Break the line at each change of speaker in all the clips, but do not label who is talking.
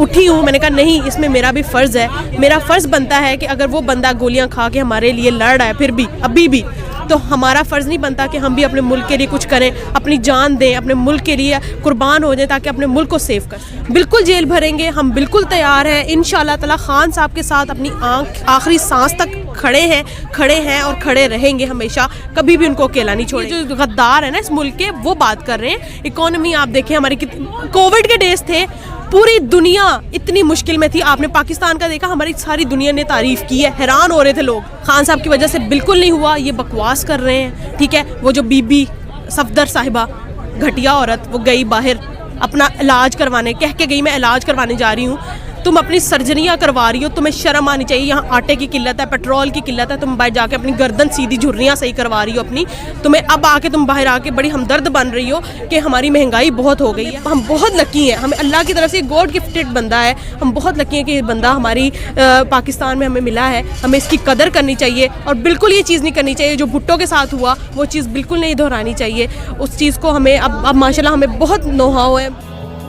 उठी हूँ, मैंने कहा नहीं, इसमें मेरा भी फ़र्ज़ है, मेरा फ़र्ज़ बनता है कि अगर वो बंदा गोलियाँ खा के हमारे लिए लड़ रहा है फिर भी अभी भी, तो हमारा फ़र्ज़ नहीं बनता कि हम भी अपने मुल्क के लिए कुछ करें, अपनी जान दें, अपने मुल्क के लिए कुर्बान हो जाएं ताकि अपने मुल्क को सेव कर सकें। बिल्कुल जेल भरेंगे, हम बिल्कुल तैयार हैं। इंशाअल्लाह ताला खान साहब के साथ अपनी आखिरी सांस तक खड़े हैं और खड़े रहेंगे हमेशा, कभी भी उनको अकेला नहीं छोड़ेंगे। जो गद्दार है ना इस मुल्क के, वो बात कर रहे हैं। इकॉनमी आप देखें हमारी, कोविड के डेज थे, पूरी दुनिया इतनी मुश्किल में थी। आपने पाकिस्तान का देखा, हमारी सारी दुनिया ने तारीफ़ की है, हैरान हो रहे थे लोग। खान साहब की वजह से बिल्कुल नहीं हुआ, ये बकवास कर रहे हैं, ठीक है। वो जो बीबी सफदर साहिबा, घटिया औरत, वो गई बाहर अपना इलाज करवाने, कह के गई मैं इलाज करवाने जा रही हूँ। तुम अपनी सर्जरियाँ करवा रही हो, तुम्हें शर्म आनी चाहिए। यहाँ आटे की किल्लत है, पेट्रोल की किल्लत है, तुम बाहर जाके अपनी गर्दन सीधी झुर्रियाँ सही करवा रही हो अपनी। तुम्हें अब आके तुम बाहर आके बड़ी हमदर्द बन रही हो कि हमारी महंगाई बहुत हो गई है। हम बहुत लकी हैं, हमें अल्लाह की तरफ से गॉड गिफ्टेड बंदा है। हम बहुत लकी हैं कि ये बंदा हमारी पाकिस्तान में हमें मिला है। हमें इसकी कदर करनी चाहिए और बिल्कुल ये चीज़ नहीं करनी चाहिए जो भुट्टो के साथ हुआ, वो चीज़ बिल्कुल नहीं दोहरानी चाहिए। उस चीज़ को हमें अब माशाल्लाह हमें बहुत नोहाव है।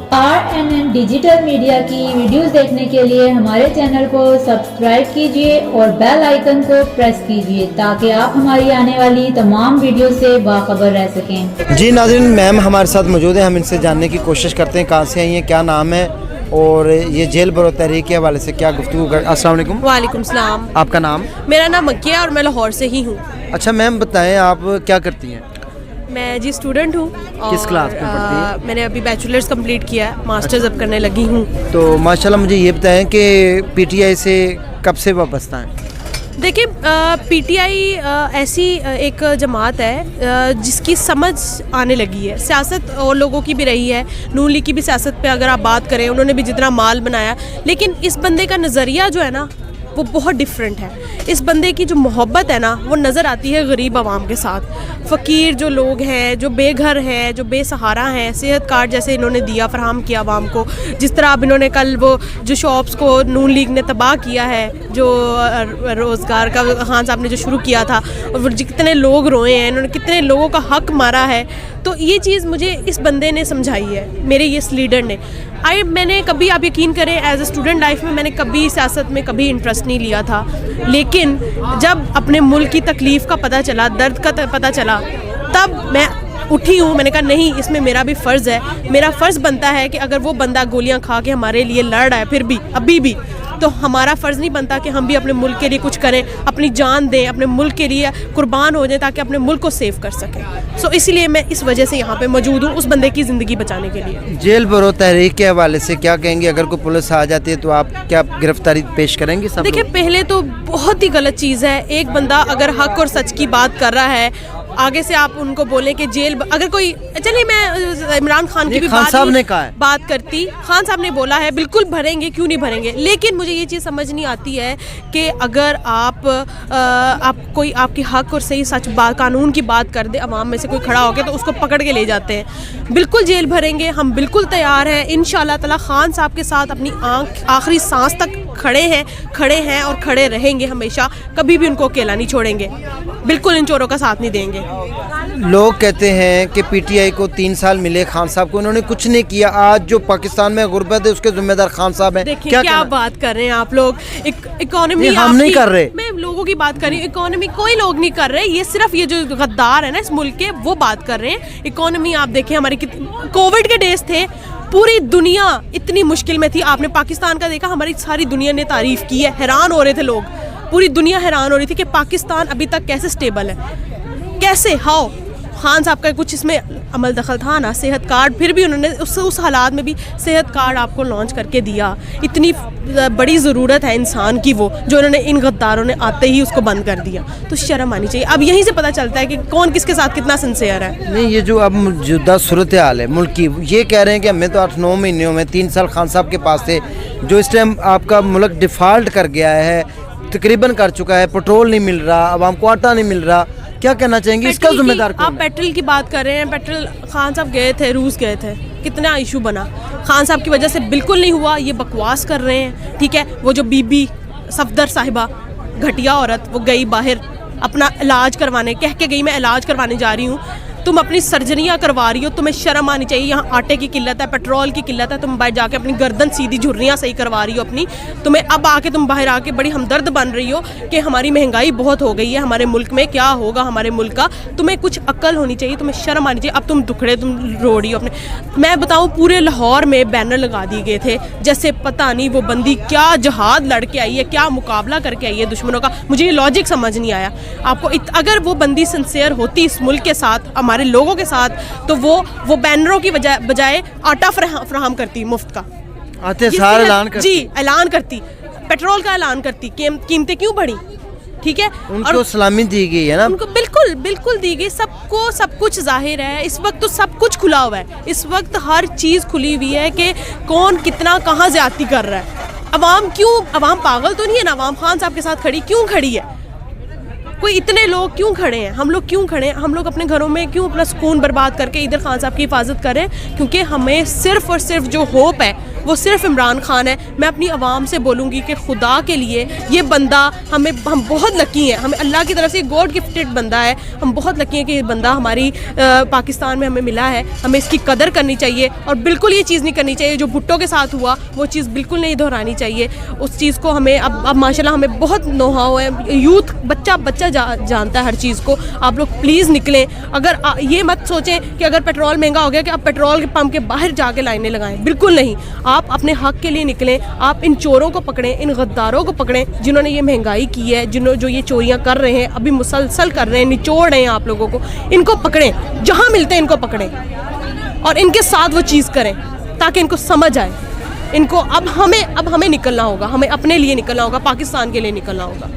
RNN डिजिटल मीडिया की वीडियोस देखने के लिए हमारे चैनल को सब्सक्राइब कीजिए और बेल आइकन को प्रेस कीजिए ताकि आप हमारी आने वाली तमाम वीडियो से बाखबर रह सकें।
जी नाज़रीन, मैम हमारे साथ मौजूद हैं, हम इनसे जानने की कोशिश करते हैं कहाँ से आई हैं, क्या नाम है और ये जेल भरो तहरीक के हवाले से क्या गुफ्तगू कर। अस्सलाम वालेकुम।
वालेकुम सलाम।
आपका नाम?
मेरा नाम मक्किया और मैं लाहौर से ही हूँ।
अच्छा मैम बताएं, आप क्या करती हैं?
मैं जी स्टूडेंट हूँ।
किस क्लास में पढ़ती हैं?
मैंने अभी बैचलर्स कंप्लीट किया है, मास्टर्स अब करने लगी हूँ।
तो माशाल्लाह मुझे ये बताएं कि PTI से कब से वाबस्ता हैं?
देखिए PTI ऐसी एक जमात है जिसकी समझ आने लगी है। सियासत और लोगों की भी रही है, नून लीग की भी सियासत पे अगर आप बात करें, उन्होंने भी जितना माल बनाया, लेकिन इस बंदे का नज़रिया जो है ना वो बहुत डिफरेंट है। इस बंदे की जो मोहब्बत है ना वो नज़र आती है गरीब आवाम के साथ। फ़कीर जो लोग हैं, जो बेघर हैं, जो बेसहारा हैं, सेहत कार्ड जैसे इन्होंने दिया फराहम किया आवाम को। जिस तरह अब इन्होंने कल वो जो शॉप्स को नून लीग ने तबाह किया है, जो रोज़गार का खान साहब ने जो शुरू किया था, और कितने लोग रोए हैं, इन्होंने कितने लोगों का हक मारा है। तो ये चीज़ मुझे इस बंदे ने समझाई है, मेरे इस लीडर ने। मैंने कभी, आप यकीन करें, एज ए स्टूडेंट लाइफ में मैंने कभी सियासत में कभी इंटरेस्ट नहीं लिया था, लेकिन जब अपने मुल्क की तकलीफ़ का पता चला, दर्द का पता चला, तब मैं उठी हूँ। मैंने कहा नहीं, इसमें मेरा भी फ़र्ज़ है, मेरा फ़र्ज़ बनता है कि अगर वो बंदा गोलियाँ खा के हमारे लिए लड़ रहा है फिर भी अभी भी, तो हमारा फ़र्ज़ नहीं बनता कि हम भी अपने मुल्क के लिए कुछ करें, अपनी जान दें, अपने मुल्क के लिए कुर्बान हो जाएं ताकि अपने मुल्क को सेव कर सकें। सो इसीलिए मैं इस वजह से यहाँ पे मौजूद हूँ, उस बंदे की ज़िंदगी बचाने के लिए।
जेल भरो तहरीक के हवाले से क्या कहेंगे? अगर कोई पुलिस आ जाती है तो आप क्या गिरफ्तारी पेश करेंगे? सब
देखिए पहले तो बहुत ही गलत चीज़ है, एक बंदा अगर हक और सच की बात कर रहा है, आगे से आप उनको बोलें कि जेल, अगर कोई, चलिए मैं इमरान खान की भी
खान साहब ने कहा है,
बात करती, खान साहब ने बोला है बिल्कुल भरेंगे, क्यों नहीं भरेंगे। लेकिन मुझे ये चीज़ समझ नहीं आती है कि अगर आप कोई आपकी हक और सही सच बात, कानून की बात कर दे, अवाम में से कोई खड़ा होकर, तो उसको पकड़ के ले जाते हैं। बिल्कुल जेल भरेंगे, हम बिल्कुल तैयार हैं। इंशाअल्लाह ताला खान साहब के साथ अपनी आखिरी सांस तक खड़े हैं और खड़े रहेंगे हमेशा, कभी भी उनको अकेला नहीं छोड़ेंगे, बिल्कुल इन चोरों का साथ नहीं देंगे।
लोग कहते हैं कि PTI को 3 साल मिले, खान साहब को उन्होंने कुछ नहीं किया। आज जो पाकिस्तान में गुर्बत है उसके जिम्मेदार खान साहब हैं।
देखिए क्या बात कर रहे हैं आप लोग, इकोनॉमी
हम नहीं कर रहे,
मैं लोगों की बात कर रही हूँ। इकोनॉमी कोई लोग नहीं कर रहे, ये सिर्फ ये जो गद्दार है ना इस मुल्क के, वो बात कर रहे हैं। इकोनॉमी आप देखें हमारी, कोविड के डेज थे, पूरी दुनिया इतनी मुश्किल में थी। आपने पाकिस्तान का देखा, हमारी सारी दुनिया ने तारीफ़ की है, हैरान हो रहे थे लोग, पूरी दुनिया हैरान हो रही थी कि पाकिस्तान अभी तक कैसे स्टेबल है, कैसे। हाउ खान साहब का कुछ इसमें अमल दखल था ना, सेहत कार्ड, फिर भी उन्होंने उस हालात में भी सेहत कार्ड आपको लॉन्च करके दिया। इतनी बड़ी ज़रूरत है इंसान की, वो जो उन्होंने इन गद्दारों ने आते ही उसको बंद कर दिया, तो शर्म आनी चाहिए। अब यहीं से पता चलता है कि कौन किसके साथ कितना सिंसियर है।
नहीं, ये जो अब मौजूदा सूरत हाल है मुल्क की, ये कह रहे हैं कि हमें तो 8-9 महीनों में 3 साल खान साहब के पास थे, जो इस टाइम आपका मुल्क डिफ़ॉल्ट कर गया है, तकरीबन कर चुका है, पेट्रोल नहीं मिल रहा, आवाम को आटा नहीं मिल रहा, क्या कहना चाहेंगे? इसका जिम्मेदार कौन है?
आप पेट्रोल की बात कर रहे हैं, पेट्रोल खान साहब गए थे, रूस गए थे, कितना इशू बना, खान साहब की वजह से बिल्कुल नहीं हुआ, ये बकवास कर रहे हैं, ठीक है। वो जो बीबी सफदर साहिबा, घटिया औरत, वो गई बाहर अपना इलाज करवाने, कह के गई मैं इलाज करवाने जा रही हूँ। तुम अपनी सर्जरियाँ करवा रही हो, तुम्हें शर्म आनी चाहिए। यहाँ आटे की किल्लत है, पेट्रोल की किल्लत है, तुम बाहर जाके अपनी गर्दन सीधी झुर्रियाँ सही करवा रही हो अपनी। तुम्हें अब आके तुम बाहर आके बड़ी हमदर्द बन रही हो कि हमारी महंगाई बहुत हो गई है, हमारे मुल्क में क्या होगा हमारे मुल्क का। तुम्हें कुछ अक्ल होनी चाहिए, तुम्हें शर्म आनी चाहिए। अब तुम दुखड़े तुम रो रही हो अपने। मैं बताऊँ पूरे लाहौर में बैनर लगा दिए गए थे, जैसे पता नहीं वो बंदी क्या जहाद लड़ के आई है, क्या मुकाबला करके आई है दुश्मनों का। मुझे ये लॉजिक समझ नहीं आया। आपको अगर वो बंदी सिंसियर होती इस मुल्क के साथ, हमारे लोगों के साथ, तो वो बैनरों की बजाय आटा फराहम करती मुफ्त का,
आते सार ऐलान करती।
जी ऐलान करती, पेट्रोल का ऐलान करती। कीमतें क्यों बढ़ी? ठीक है,
उनको सलामी दी गई है ना,
उनको बिल्कुल बिल्कुल दी गई। सबको सब कुछ जाहिर है इस वक्त, तो सब कुछ खुला हुआ है इस वक्त, हर चीज़ खुली हुई है कि कौन कितना कहाँ ज्यादती कर रहा है। अवाम पागल तो नहीं है ना, अवाम खान साहब के साथ क्यों खड़ी है? कोई इतने लोग क्यों खड़े हैं? हम लोग क्यों खड़े हैं? हम लोग अपने घरों में क्यों अपना सुकून बर्बाद करके इधर खान साहब की हिफाजत करें? क्योंकि हमें सिर्फ़ और सिर्फ जो होप है वो सिर्फ इमरान खान है। मैं अपनी आवाम से बोलूँगी कि खुदा के लिए ये बंदा हम बहुत लकी हैं, हमें अल्लाह की तरफ से गॉड गिफ्टेड बंदा है। हम बहुत लकी हैं कि ये बंदा हमारी पाकिस्तान में हमें मिला है। हमें इसकी कदर करनी चाहिए और बिल्कुल ये चीज़ नहीं करनी चाहिए जो भुट्टो के साथ हुआ, वो चीज़ बिल्कुल नहीं दोहरानी चाहिए। उस चीज़ को हमें अब माशाल्लाह हमें बहुत नोहाव है, यूथ बच्चा जानता है हर चीज़ को। आप लोग प्लीज़ निकलें। अगर ये मत सोचें कि अगर पेट्रोल महंगा हो गया कि आप पेट्रोल के पंप के बाहर जाके लाइनें लगाएं, बिल्कुल नहीं। आप अपने हक के लिए निकलें। आप इन चोरों को पकड़ें, इन गद्दारों को पकड़ें जिन्होंने ये महंगाई की है, जो ये चोरियां कर रहे हैं, अभी मुसलसल कर रहे हैं, निचोड़ रहे हैं आप लोगों को। इनको पकड़ें, जहां मिलते हैं इनको पकड़ें और इनके साथ वो चीज़ करें ताकि इनको समझ आए। इनको अब हमें निकलना होगा, हमें अपने लिए निकलना होगा, पाकिस्तान के लिए निकलना होगा।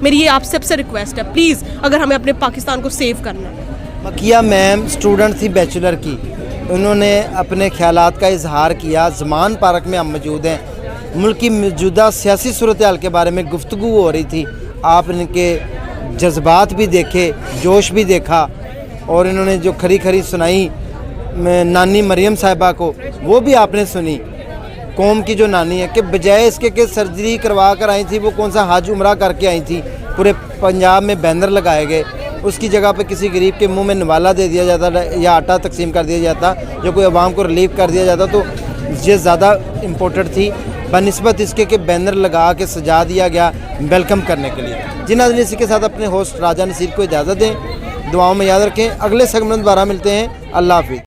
मेरी ये आप सबसे रिक्वेस्ट है, प्लीज़, अगर हमें अपने पाकिस्तान को सेव करना है।
मकिया मैम स्टूडेंट थी बैचलर की, उन्होंने अपने ख्यालात का इजहार किया। ज़मान पार्क में हम मौजूद हैं। मुल्क की मौजूदा सियासी सूरत हाल के बारे में गुफ्तगू हो रही थी। आप इनके जज्बात भी देखे, जोश भी देखा, और इन्होंने जो खरी सुनाई नानी मरियम साहिबा को, वो भी आपने सुनी। कौम की जो नानी है कि बजाय इसके कि सर्जरी करवा कर आई थी, वो कौन सा हज उम्रा करके आई थी, पूरे पंजाब में बैनर लगाए गए, उसकी जगह पे किसी गरीब के मुंह में नवाला दे दिया जाता या आटा तकसीम कर दिया जाता, जो कोई आवाम को रिलीफ कर दिया जाता, तो ये ज़्यादा इम्पोर्टेंट थी बनिस्बत इसके कि बैनर लगा के सजा दिया गया वेलकम करने के लिए। जी नाज़रीन, इसी के साथ अपने होस्ट राजा नसीर को इजाज़त दें। दुआओं में याद रखें। अगले सेगमेंट दोबारा मिलते हैं। अल्लाह हाफिज़।